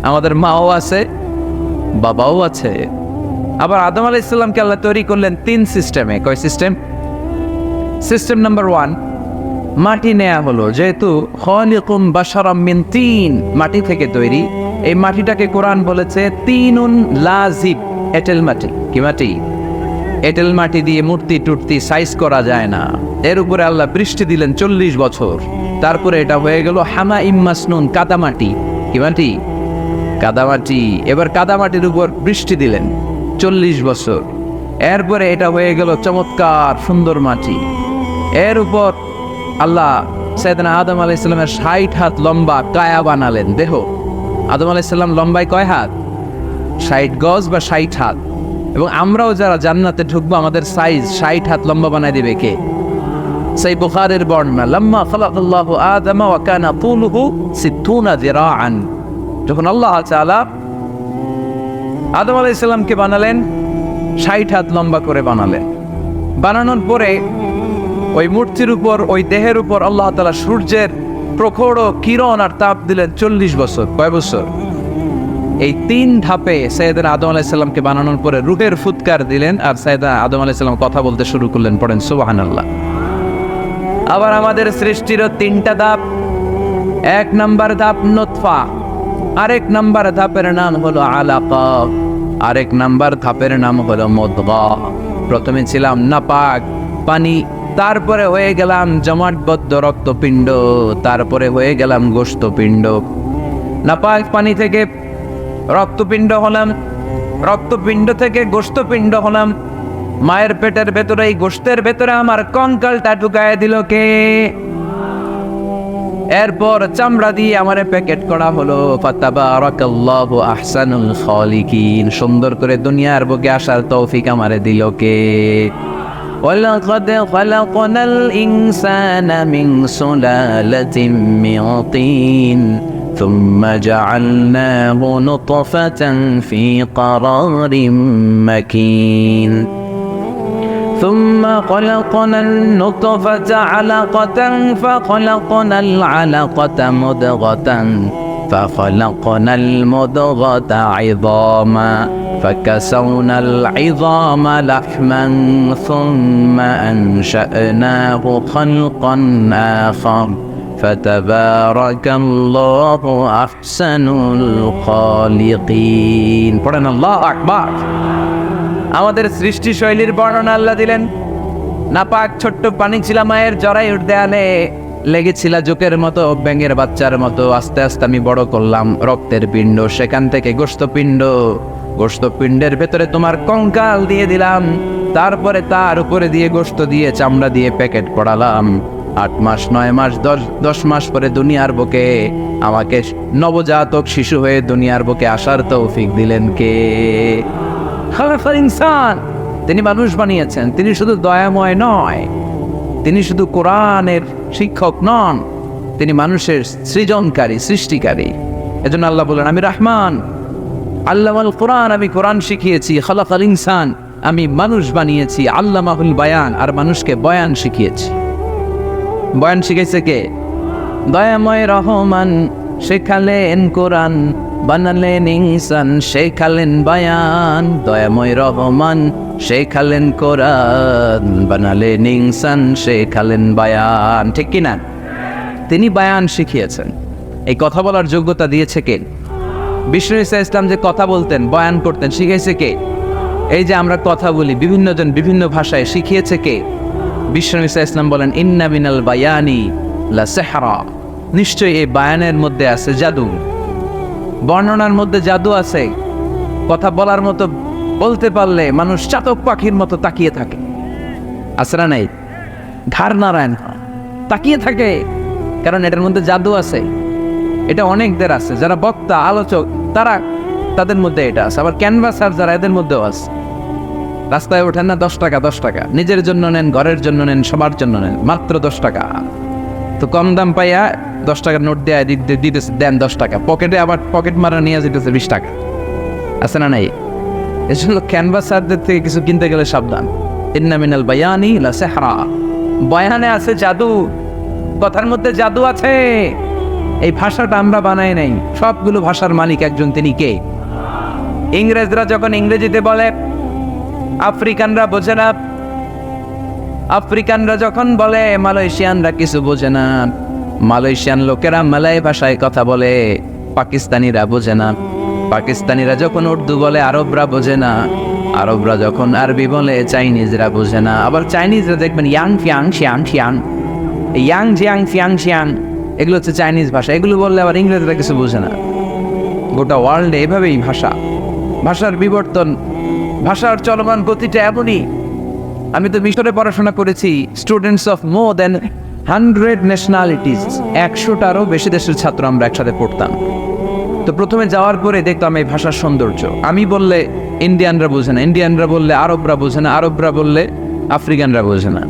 আমাদের মাও আছে, বাবাও আছে। আবার আদম আলাইহিস সালামকে আল্লাহ তৈরি করলেন 3 সিস্টেমে। কয় সিস্টেম? সিস্টেম নাম্বার 1, মাটি নেয়া হলো। যেহেতু খালিকুম বাশারাম মিন তিন, মাটি থেকে তৈরি। এই মাটিটাকে কোরআন বলেছে তিনুন লাজিব, এঁটেল মাটি। কি মাটি? এঁটেল মাটি দিয়ে মূর্তি টুর্তি সাইজ করা যায় না। এর উপরে আল্লাহ বৃষ্টি দিলেন 40 বছর। তারপরে এটা হয়ে গেল হামাইম মাসনুন, কাদামাটি। কি মাটি? কাদামাটি। এবার কাদামাটির উপর বৃষ্টি দিলেন 40 বছর। এরপরে এটা হয়ে গেল চমৎকার সুন্দর মাটি। এর উপর আল্লাহ সাইয়েদনা আদম আলাইহিস সালামের 60 হাত লম্বা কায়া বানালেন, দেহ। আদম আলাইহিস সালাম লম্বায় কয় হাত? 60 গজ বা 60 হাত। এবং আমরাও যারা জান্নাতে ঢুকবো আমাদের সাইজ 60 হাত লম্বা বানায় দিবে কে? সেই বুখারীর বর্ণনা, লাম্মা খালাকাল্লাহু আদম ওয়া কানা তুলুহু 60 যিরাআন। যখন আল্লাহ তাআলা আদম আলাইহিস সালামকে বানালেন 60 হাত লম্বা করে বানালেন। বানানোর পরে ওই মূর্তির উপর, ওই দেহের উপর আল্লাহ তাআলা সূর্যের প্রখর কিরণ আর তাপ দিলেন 40 বছর। কয় বছর? এই 3 ধাপে সাইয়েদনা আদম আলাইহিস সালামকে বানানোর পরে রূহের ফুৎকার দিলেন, আর সাইয়েদনা আদম আলাইহিস সালাম কথা বলতে শুরু করলেন। পড়েন সুবহানাল্লাহ। আবার আমাদের সৃষ্টিরও 3টা ধাপ। 1 নাম্বার ধাপ নুতফা, আরেক নাম্বার ধাপের নাম হলো আলাকা, আরেক নাম্বার ধাপের নাম হলো মুদগা। প্রথমে ছিলাম নাপাক পানি, তারপরে হয়ে গেলাম জমাটবদ্ধ রক্তপিণ্ড, তারপরে হয়ে গেলাম গোশতপিণ্ড। নাপাক পানি থেকে রক্তপিণ্ড হলাম, রক্তপিণ্ড থেকে গোশতপিণ্ড হলাম। মায়ের পেটের ভেতরে, এই গোশতের ভেতরে আমার কঙ্কালটা ঢুকায় দিল কে? এরপর চামড়া দিয়ে আমারে প্যাকেট করা হলো। ফাতাবারাকাল্লাহু আহসানুল খালিকিন, সুন্দর করে দুনিয়ার বুকে আসার তৌফিক আমারে দিল কে? ওয়ালাকাদ খালাকনাল ইনসানা মিন সুলালাতিন মিন তিন ثم جعلناه نطفة في قرار مكين ثم خلقنا النطفة علقة فخلقنا العلقة مضغة فخلقنا المضغة عظاما فكسونا العظام لحما ثم أنشأناه خلقا آخر فتبارك الله أحسن الخالقين. পড়েন আল্লাহু আকবার। আমাদের সৃষ্টি শৈলীর বর্ণনা আল্লাহ দিলেন। নাপাক ছোট্ট পানি ছিল মায়ের জরায়ুর দেয়ালে, লেগেছিল জোকের মতো, ব্যাঙের বাচ্চার মতো। আস্তে আস্তে আমি বড় করলাম রক্তের পিণ্ড, সেখান থেকে গোশতপিণ্ড, গোশতপিণ্ডের ভেতরে তোমার কঙ্কাল দিয়ে দিলাম, তারপরে তার উপরে দিয়ে গোশত দিয়ে চামড়া দিয়ে প্যাকেট পড়ালাম। 8 মাস 9 মাস 10 মাস পরে দুনিয়ার বুকে আমাকে নবজাতক শিশু হয়ে দুনিয়ার বুকে আসার তৌফিক দিলেন কে? খালাকাল ইনসান, তিনি মানুষ বানিয়েছেন। তিনি শুধু দয়াময় নয়, তিনি শুধু কোরআনের শিক্ষক নন, তিনি মানুষের সৃজনকারী, সৃষ্টিকারী। এজন্য আল্লাহ বলেন, আমি রহমান, আল্লামাল কোরআন, আমি কোরআন শিখিয়েছি। খালাকাল ইনসান, আমি মানুষ বানিয়েছি। আল্লামাহুল বায়ান, আর মানুষকে বয়ান শিখিয়েছি। বয়ান শিখাইছে কে? দয়াময় রহমান শেখালেন কোরআন, বানালেন ইনসান, শেখালেন বায়ান। দয়াময় রহমান শেখালেন কোরআন, বানালেন ইনসান, শেখালেন বায়ান। ঠিক কিনা? তিনি বায়ান শিখিয়েছেন। এই কথা বলার যোগ্যতা দিয়েছে কে? বিষ্ণু ঈসা ইসলাম যে কথা বলতেন, বয়ান করতেন, শিখাইছে কে? এই যে আমরা কথা বলি, বিভিন্ন জন বিভিন্ন ভাষায়, শিখিয়েছে কে? বিষ্ণু ঈসা ইসলাম বলেন, ইন্না মিনাল বায়ানি লা সিহরা, নিশ্চয়ই এই বায়ানের মধ্যে আছে জাদু, বর্ণনার মধ্যে জাদু আছে। কথা বলার মতো, বলতে পারলে মানুষ চাতক পাখির মতো তাকিয়ে থাকে, আছে না নাই? ঘাড় নারায়ণ তাকিয়ে থাকে, কারণ এটার মধ্যে জাদু আছে। এটা অনেকদের আছে, যারা বক্তা আলোচক, তারা তাদের মধ্যে এটা আছে। আবার ক্যানভাসার যারা, এদের মধ্যেও আছে। রাস্তায় ওঠেন না 10 টাকা 10 টাকা, নিজের জন্য নেন, ঘরের জন্য নেন, সবার জন্য নেন, মাত্র 10 টাকা। তো কম দাম পাইয়া 10 টাকার নোট দেয়া দিতেছে, দেন 10 টাকা, পকেটে আবার পকেট মারা নিয়ে যেতেছে 20 টাকা, আছে না নাই? এজন্য ক্যানভাসারদের থেকে কিছু কিনতে গেলে সাবধান। ইন্না মিনাল বায়ানি লা সিহরা, বয়ানে আছে জাদু, কথার মধ্যে জাদু আছে। এই ভাষাটা আমরা বানাই নাই, সবগুলো ভাষার মালিক একজন, তিনি কে? ইংরেজরা যখন ইংরেজিতে বলে, আফ্রিকানরা বোঝে না। আফ্রিকানরা যখন বলে, মালয়েশিয়ানরা কিছু বোঝে না। মালয়েশিয়ান লোকেরা মালয় ভাষায় কথা বলে, পাকিস্তানিরা বোঝে না। পাকিস্তানিরা যখন উর্দু বলে, আরবরা বোঝে না। আরবরা যখন আরবি বলে, চাইনিজরা বোঝে না। আবার চাইনিজরা দেখবেন Yang Fiang Shiang Shiang, Yang Jiang Fiang Shiang, এগুলো হচ্ছে চাইনিজ ভাষা। এগুলো বললে আবার ইংরেজরা কিছু বোঝে না। গোটা ওয়ার্ল্ডে এভাবেই ভাষার বিবর্তন, ভাষার চলমান গতিটা এমনই। আমি তো মিশরে পড়াশোনা করেছি, students of more than 100 nationalities, 100টারও বেশি দেশের ছাত্র আমরা একসাথে পড়তাম। তো প্রথমে যাওয়ার পরে দেখতাম এই ভাষার সৌন্দর্য। আমি বললে ইন্ডিয়ানরা বোঝে না, ইন্ডিয়ানরা বললে আরবরা বোঝে না, আরবরা বললে আফ্রিকানরা বোঝে না।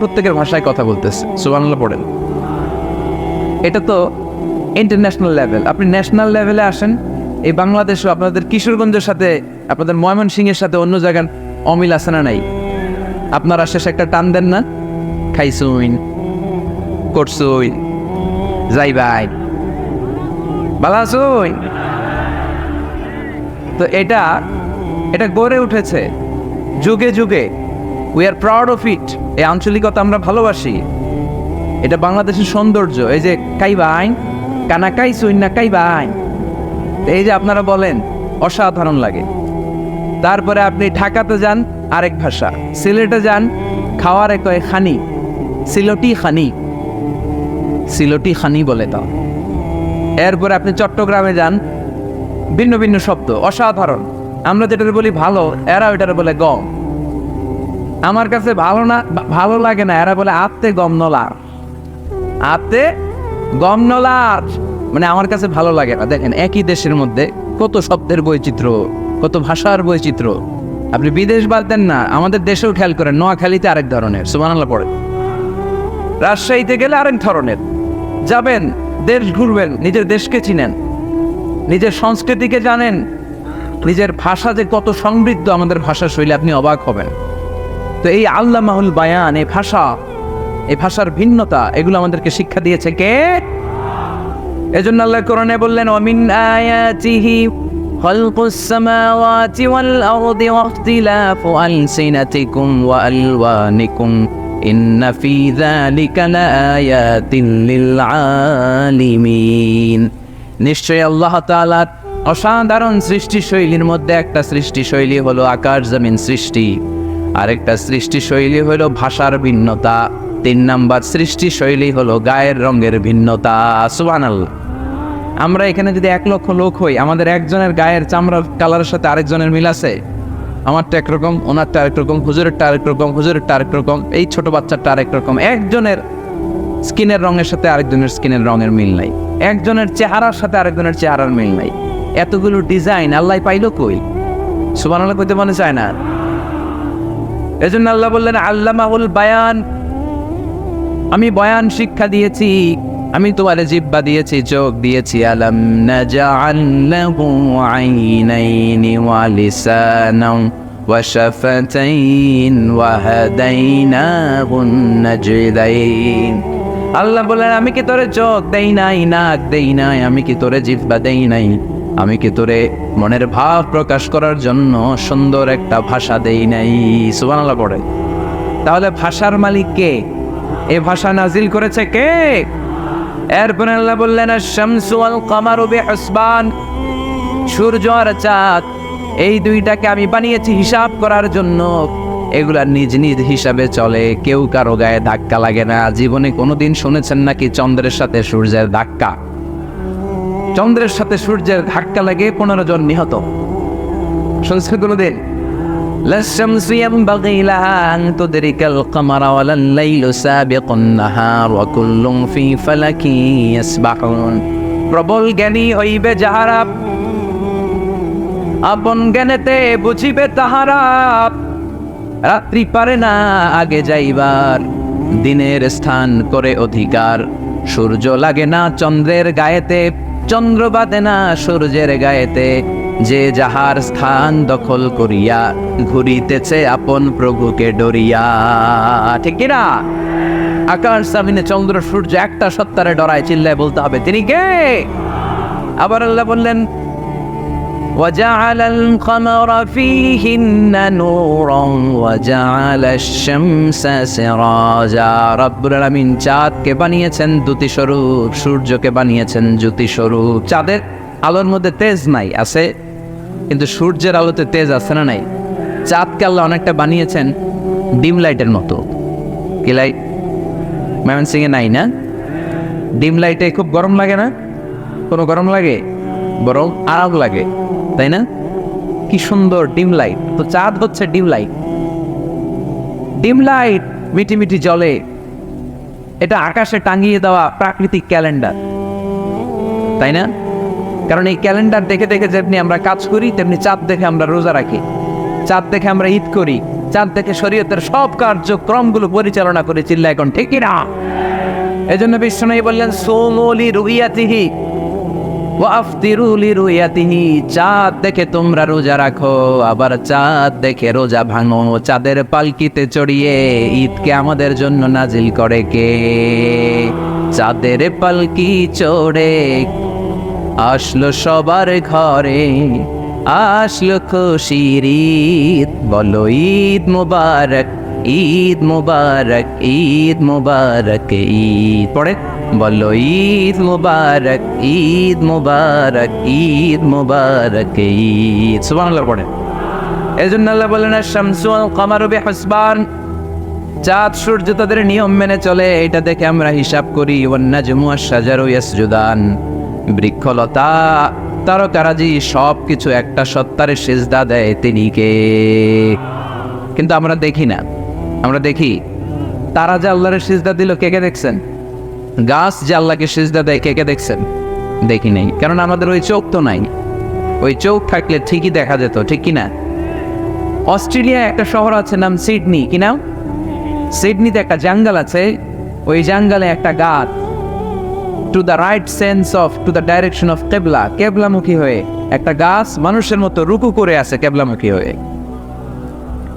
প্রত্যেকের ভাষায় কথা বলতেছে। সুবহানাল্লাহ পড়েন। এটা তো ইন্টারন্যাশনাল লেভেল। আপনি ন্যাশনাল লেভেলে আসেন, এই বাংলাদেশও আপনাদের কিশোরগঞ্জের সাথে, আপনাদের ময়মনসিংহের সাথে অন্য জায়গার অমিল আছে না নাই? আপনারা শেষে একটা টান দেন না, খাইছুইন, করছুইন, যাই ভাই, ভালো আছুইন। তো এটা গড়ে উঠেছে যুগে যুগে। We are proud of it. এই আঞ্চলিকতা আমরা ভালোবাসি, এটা বাংলাদেশের সৌন্দর্য। এই যে কাইবাইন, কানা কাইছুইন না কাইবাইন, এই যে আপনারা বলেন, অসাধারণ লাগে। তারপরে আপনি ঢাকাতে যান, আরেক ভাষা। সিলেটে যান, খাওয়ারে কয় খানি, সিলটি খানি, সিলটি খানি বলে তো। এরপরে আপনি চট্টগ্রামে যান, ভিন্ন ভিন্ন শব্দ, অসাধারণ। আমরা যেটা বলি ভালো, এরা ওইটারে বলে গম। আমার কাছে ভালো লাগে না, এরা বলে আত্তে গম নলা, আত্তে গমনলার মানে আমার কাছে ভালো লাগে না। দেখেন একই দেশের মধ্যে কত শব্দের বৈচিত্র্য, কত ভাষার বৈচিত্র্য। আপনি বিদেশ বাদ দেন না, আমাদের দেশেও খেয়াল করেন, নোয়াখালীতে আরেক ধরনের, সুবহানাল্লাহ পড়ে, রাজশাহীতে গেলে আরেক ধরনের। যাবেন, দেশ ঘুরবেন, নিজের দেশকে চিনেন, নিজের সংস্কৃতিকে জানেন, নিজের ভাষা যে কত সমৃদ্ধ, আমাদের ভাষা শৈলী, আপনি অবাক হবেন। তো এই আল্লামাহুল বায়ান, এই ভাষার ভিন্নতা, এগুলো আমাদেরকে শিক্ষা দিয়েছে কে? এজন্য আল্লাহ কোরআনে বললেন, ওয়ামিন আয়াতিহি খালকুস সামাওয়াতি ওয়াল আরদি ওয়াখতিলাফু আলসিনাতিকুম ওয়া আলওয়ানিকুম ইন্না ফি যালিকা লাআয়াতিন লিল আলিমিন। নিশ্চয়ই আল্লাহ তাআলার অসাধারণ সৃষ্টিশৈলীর মধ্যে একটা সৃষ্টিশৈলী হলো আকাশ জমিন সৃষ্টি, আরেকটা সৃষ্টিশৈলী হলো ভাষার ভিন্নতা, 3 নাম্বার সৃষ্টিশৈলী হলো গায়ের রঙের ভিন্নতা। সুবহানাল্লাহ। আমরা এখানে যদি 1 লক্ষ লোক হই, আমাদের একজনের গায়ের চামড়ার কালারের সাথে আরেকজনের মিল আছে? আমারটা একরকম, ওনারটা আরেক রকম, হুজুরেরটা আরেক রকম, হুজুরেরটা আরেক রকম, এই ছোট বাচ্চারটা আরেক রকম। একজনের স্কিনের রঙের সাথে আরেকজনের স্কিনের রঙের মিল নাই, একজনের চেহারার সাথে আরেকজনের চেহারার মিল নাই। এতগুলো ডিজাইন আল্লাহ পাইলো কই? সুবহানাল্লাহ কইতে মনে চায় না। এজন্য আল্লাহ বললেন আল্লামাহুল বায়ান, আমি বয়ান শিক্ষা দিয়েছি, আমি তোমারে জিহ্বা দিয়েছি, চোখ দিয়েছি। আলাম নাজআল লাহু আইনাইনি ওয়া লিসানান ওয়া শাফাতাইন ওয়া হাদাইনাহুন নাজদাইন। আল্লাহ বলেন, আমি কি তোরে চোখ দেই নাই, নাক দেই নাই, আমি কি তোরে জিহ্বা দেই নাই, আমি কি তোরে মনের ভাব প্রকাশ করার জন্য সুন্দর একটা ভাষা দেই নাই? সুবহানাল্লাহ পড়ে। তাহলে ভাষার মালিক কে? এ ভাষা নাজিল করেছে কে? এরপরে আল্লাহ বললেন, আশ-শামসু ওয়াল কামারু বিহিসবান, সূর্য আর চাঁদ, এই দুইটাকে আমি বানিয়েছি হিসাব করার জন্য। এগুলা নিজ নিজ হিসাবে চলে, কেউ কারো গায়ে ধাক্কা লাগে না। জীবনে কোনোদিন শুনেছেন নাকি চন্দ্রের সাথে সূর্যের ধাক্কা? চন্দ্রের সাথে সূর্যের ধাক্কা লাগে 15 জন নিহত, শুনছেন কোনোদিন? লাশ-শামসু ইয়ানবাগী লাহা আন তুদরিকাল কামারা ওয়ালাল লাইলু সাবিকুন নাহার ওয়া কুল্লুন ফি ফালাকিন ইয়াসবাহুন। প্রবল জ্ঞানী হইবে যাহারা, আপন জ্ঞানেতে বুঝিবে তাহারা। রাত্রি পারে না আগে যাইবার, দিনের স্থান করে অধিকার। সূর্য লাগে না চন্দ্রের গায়েতে, চন্দ্র বাঁধে না সূর্যের গায়েতে। যে যাহার স্থান দখল করিয়া, ঘুরিতেছে আপন প্রভুকে ডরিয়া। ঠিক কিনা? আকাশ জমিনে চন্দ্র সূর্য একটা সত্তারে ডরায়, চিল্লায় বলতে হবে তিনি কে? আবার আল্লাহ বললেন, وجعل القمر فيهن نورا وجعل الشمس سراجا। রব্বুল আলামিন চাঁদকে বানিয়েছেন দ্যুতি স্বরূপ, সূর্যকে বানিয়েছেন জ্যোতি স্বরূপ। চাঁদের আলোর মধ্যে তেজ নাই, আছে, কিন্তু সূর্যের আলোতে তেজ আছে না নাই? চাঁদকে আল্লাহ অনেকটা বানিয়েছেন ডিম লাইটের মতো। কি লাইট? ময়মনসিংহে নাই না? ডিম লাইটে খুব গরম লাগে না? কোনো গরম লাগে? বরং আরাম লাগে, তাই না? কি সুন্দর ডিম লাইট। তো চাঁদ হচ্ছে ডিম লাইট। ডিম লাইট মিটি মিটি জ্বলে, এটা আকাশে টাঙিয়ে দেওয়া প্রাকৃতিক ক্যালেন্ডার, তাই না? কারণ এই ক্যালেন্ডার দেখে দেখে যেমনি আমরা কাজ করি, তেমনি চাঁদ দেখে আমরা রোজা রাখি, চাঁদ দেখে আমরা ঈদ করি, চাঁদ দেখে শরীয়তের সব কার্যক্রমগুলো পরিচালনা করে। চিল্লা এখন ঠিক না? এজন্য বিশ্বনবী বললেন, সুমু লিরুইয়াতিহি ওয়া আফতিরু লিরুইয়াতিহি। চাঁদ দেখে তোমরা রোজা রাখো, আবার চাঁদ দেখে রোজা ভাঙো। চাঁদের পালকিতে চড়িয়ে ঈদকে আমাদের জন্য নাজিল করে কে? চাঁদের পালকি চড়ে আসলো সবার ঘরে, আসলো খুশির ঈদ, বলো ঈদ মুবারক, ঈদ মুবারক, ঈদ মুবারক, ঈদ পড়ে বলো ঈদ মুবারক, ঈদ মুবারক, ঈদ মুবারক, ঈদ। সুবহানাল্লাহ পড়ে। এজন্য আল্লাহ বলেন, আশ-শামসু ওয়াল কামারু বিহিসবান, চাঁদ সূর্য তাদের নিয়ম মেনে চলে, এটা দেখে আমরা হিসাব করি। ওয়ান নাজমু ওয়াশ-শাজারু ইয়াসজুদান, বৃক্ষলতা তারকারাজি সব কিছু একটা সত্তারে সিজদা দেয়, তিনি কে? কিন্তু আমরা দেখি না। আমরা দেখি তারা যে আল্লাহর সিজদা দিল, কে কে দেখছেন? গাছ যে আল্লাহকে সিজদা দেয়, কে কে দেখছেন? দেখি নাই, কারণ আমাদের ওই চোখ তো নাই। ওই চোখ থাকলে ঠিকই দেখা যেত, ঠিক কিনা? অস্ট্রেলিয়ায় একটা শহর আছে নাম সিডনি, কি নাম? সিডনিতে একটা জঙ্গল আছে, ওই জঙ্গলে একটা গাছ to the right sense of to the direction of কেবলা, কেবলামুখী হয়ে একটা গাছ মানুষের মতো রুকু করে আছে কেবলামুখী হয়ে।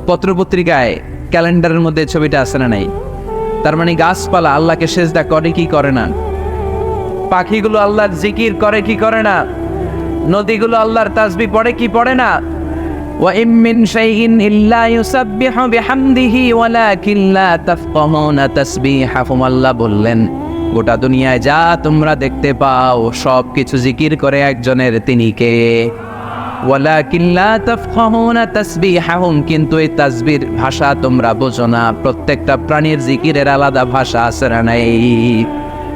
পত্রপত্রিকায় ক্যালেন্ডারের মধ্যে ছবিটা আছে না নাই? তার মানে গাছপালা আল্লাহকে সেজদা করে কি করে না? পাখিগুলো আল্লাহর জিকির করে কি করে না? নদীগুলো আল্লাহর তাসবিহ পড়ে কি পড়ে না? ওয়া ইম মিন শাইইন ইল্লা ইউসাব্বিহু বিহামদিহি ওয়ালাকিন লা তাফকাহুনা তাসবিহাহুম। আল্লাহ বললেন, গোটা দুনিয়ায় যা তোমরা দেখতে পাও সব কিছু জিকির করে একজনের, তিনি কে? ওয়ালাকিন লা তাফকাহুনা তাসবিহাহুম, কিন্তু এই তাসবির ভাষা তোমরা বোঝো না। প্রত্যেকটা প্রাণীর জিকিরের আলাদা ভাষা আছে না নাই?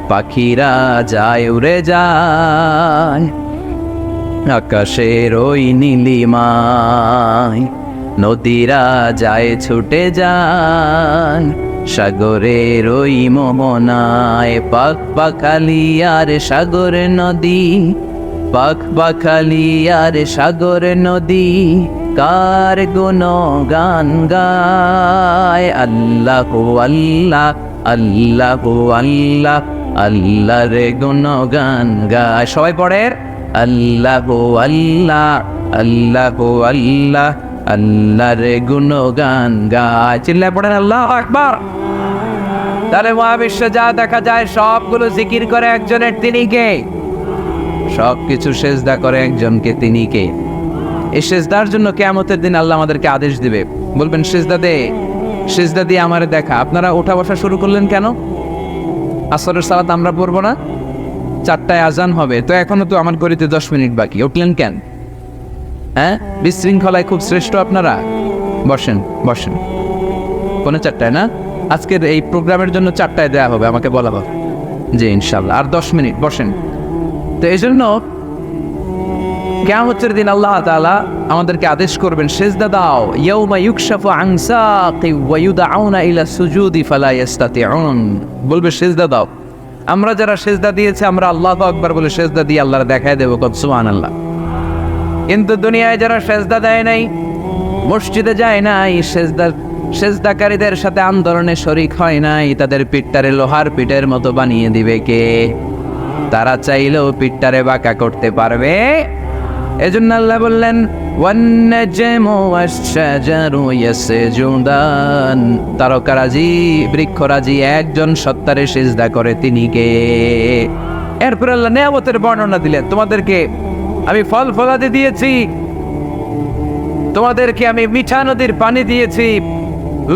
পাখিরা যায় উড়ে যায় আকাশের ওই নীলিমায়, নদীরা যায় ছুটে যায় সাগরের ওই মোহনায়। পাখ পাখালি আর সাগর নদী, পাখ পাখালি আর সাগর নদী, কার গুণগান গায়। আল্লাহ আল্লাহ আল্লাহ আল্লাহ, আল্লাহর গুণগান গায়। সবাই পড়ে আল্লাহ আল্লাহ আল্লাহ আল্লাহ, আল্লাহর গুণগান গায়। চিল্লায় পড়েন আল্লাহু আকবার। তাহলে মহাবিশ্বে যা দেখা যায় সবগুলো জিকির করে একজনের, তিনি কে? সব কিছু সেজদা করে একজনকে, তিনি কে? এই সেজদার জন্য কিয়ামতের দিন আল্লাহ আমাদেরকে আদেশ দিবে, বলবেন সেজদা দে, সেজদা দিয়ে আমারে দেখা। আপনারা ওঠা বসা শুরু করলেন কেন? আসরের সালাত আমরা পড়বো না? 4টায় আজান হবে, তো এখনো তো আমার ঘড়িতে 10 মিনিট বাকি, উঠলেন কেন? হ্যাঁ, বিশৃঙ্খলায় খুব শ্রেষ্ঠ আপনারা। বসেন বসেন, পৌনে 4টায় না? আজকের এই প্রোগ্রামের জন্য 4টায় দেওয়া হবে, আমাকে বলা হবে যে ইনশাআল্লাহ আর 10 মিনিট বসেন। তো এই জন্য কিয়ামতের দিন আল্লাহ তাআলা আমাদেরকে আদেশ করবেন সেজদা দাও। ইয়াউমা ইউকশাফু আন সাকি ওয়া ইউদআউনা ইলা সুজুদি ফালা ইস্তাতিউন, বলবে সেজদা দাও। আমরা যারা সেজদা দিয়েছি আমরা আল্লাহু আকবার বলে সেজদা দিয়ে আল্লাহর দেখায় দেব, কত সুবহানাল্লাহ। কিন্তু দুনিয়ায় যারা সেজদা দেয় নাই, মসজিদে যায় নাই, সেজদাকারীদের সাথে আন্দোলনে শরীক হয় নাই, তাদের পিঠটারে লোহার পিঠের মতো বানিয়ে দিবে কে? তারা চাইলেও পিঠটারে বাঁকা করতে পারবে? এজন্য আল্লাহ বললেন ওয়ান-নাজমু ওয়াশ-শাজারু ইয়াসজুদান, তারকারাজি বৃক্ষরাজি একজন সত্তারে সিজদা করে, তিনি কে? এরপর আল্লাহ নিয়ামতের বর্ণনা দিলেন, তোমাদেরকে আমি ফল ফলাদি দিয়েছি, তোমাদেরকে আমি মিঠা নদীর পানি দিয়েছি,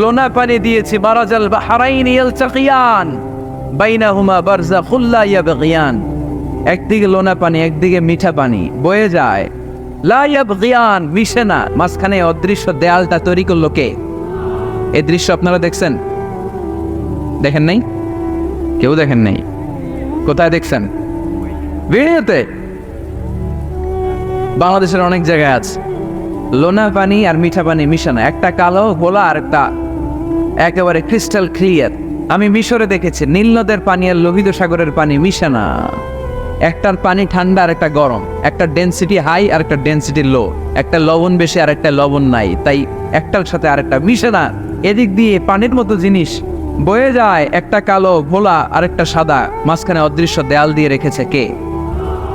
লোনা পানি দিয়েছি, মারাজাল বাহরাইন ইয়ালতাকিয়ান বাইনাহুমা বারযাখুল লা ইয়াবগিয়ান, একদিকে লোনা পানি একদিকে মিঠা পানি বয়ে যায়, লা ইয়াবগিয়ান, মিশে না, মাঝখানে অদৃশ্য দেয়ালটা তৈরি করলো কে? এই দৃশ্য আপনারা দেখছেন? দেখেন নাই? কেউ দেখেন নাই? কোথায় দেখছেন? ভিডিওতে। বাংলাদেশের অনেক জায়গায় আছে লোনা পানি আর মিঠা পানি মিশানো, একটা কালো গোলা আর একটা একেবারে ক্রিস্টাল ক্লিয়ার। আমি মিশরে দেখেছি নীল নদের পানি আর লোহিত সাগরের পানি মিশানা, একটার পানি ঠান্ডা আর একটা গরম, একটা ডেনসিটি হাই আর একটা ডেনসিটি লো, একটা লবণ বেশি আর একটা লবণ নাই, তাই একটার সাথে আর একটা মিশানা। এদিক দিয়ে পানির মতো জিনিস বয়ে যায়, একটা কালো ঘোলা আর একটা সাদা, মাঝখানে অদৃশ্য দেয়াল দিয়ে রেখেছে কে?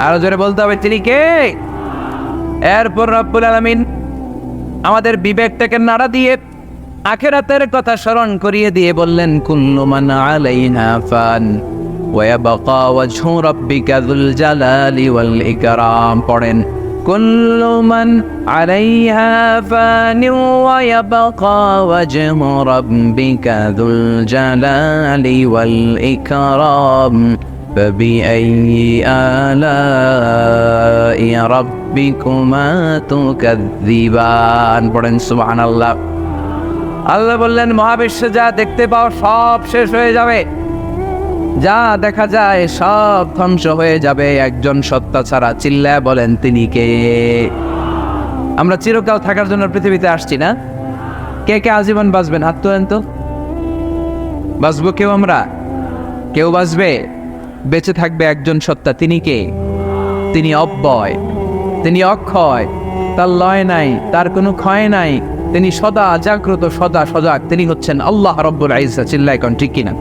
আরো জোরে বলতে হবে, তিনি কে? এরপর রব্বুল আলামিন আমাদের বিবেকটাকে নাড়া দিয়ে আখিরাতের কথা স্মরণ করিয়ে দিয়ে বললেন কুল্লু মান আলাইহা ফান ওয়া ইয়াবকা ওয়াজহু রাব্বিকা যুল জালালি ওয়াল ইকরাম। পড়েন কুল্লু মান আলাইহা ফান ওয়া ইয়াবকা ওয়াজহু রাব্বিকা যুল জালালি ওয়াল ইকরাম فبأي آلاء ربكما تكذبان। পড়েন সুবহানাল্লাহ। আল্লাহ বললেন মহাবিশ্বে যা দেখতে পাও সব শেষ হয়ে যাবে, যা দেখা যায় সব ধ্বংস হয়ে যাবে একজন সত্তা ছাড়া। চিল্লায় বলেন তিনি কে? আমরা চিরকাল থাকার জন্য পৃথিবীতে আসছি না? কে কে আজীবন বাঁচবেন? হাত তোলেন তো। বাঁচবো কেউ? আমরা কেউ বাঁচবে? বেঁচে থাকবে একজন সত্তা, তিনি কে? তিনি অব্যয়, তিনি অক্ষয়, তার লয় নাই, তার কোনো ক্ষয় নাই, তিনি সদা জাগ্রত, সদা সজাগ, তিনি হচ্ছেন আল্লাহ রব্বুল ইজ্জত। চিল্লায় কোন ঠিক কিনা?